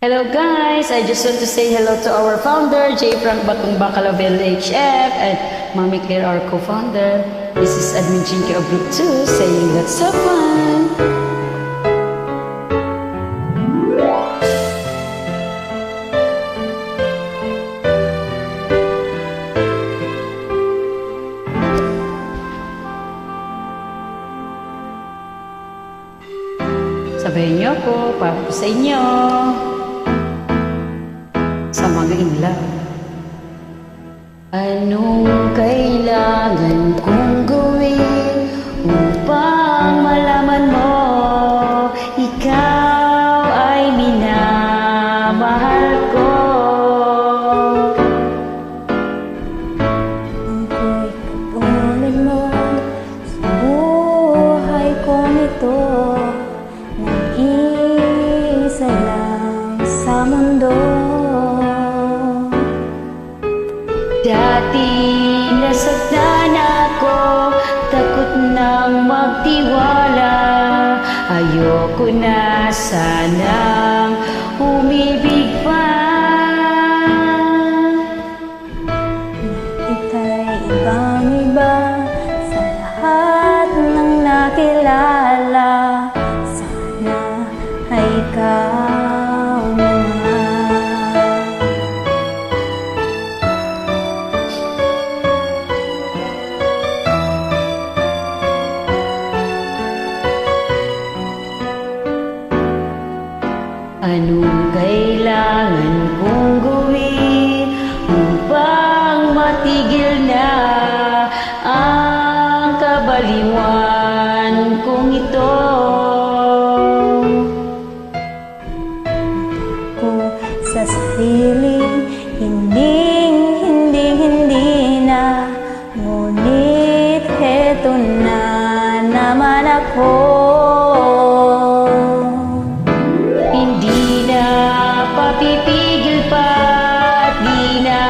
Hello guys! I just want to say hello to our founder, J. Frank Batong Bacalavel HF and Mami Claire, our co-founder. This is Admin Jinky of Group 2 saying let's have fun! Sabayan niyo ako para po sa inyo. Sa mga inlaw. Anong kailangan kong gawin upang malaman mo ikaw ay minamahal ko? Ako'y katulad mo sa buhay kong ito, nag-iisa lang sa mundo. Dati nasaktan ako, takot nang magtiwala. Ayoko na sanang umibig pa. Ika'y ibang-iba sa lahat ng nakilala. Sana ay ikaw na nga. Anong kailangan kong gawin upang matigil na ang kabaliwan kong ito? Ko sa sariling hindi na, ngunit heto na naman ako. Hindi na papipigil pa at di na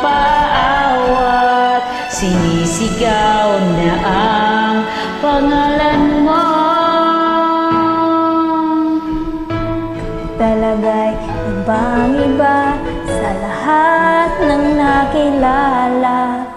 paawat, sinisigaw na ang pangalan mo. Talaga'y ibang-iba sa lahat ng nakilala.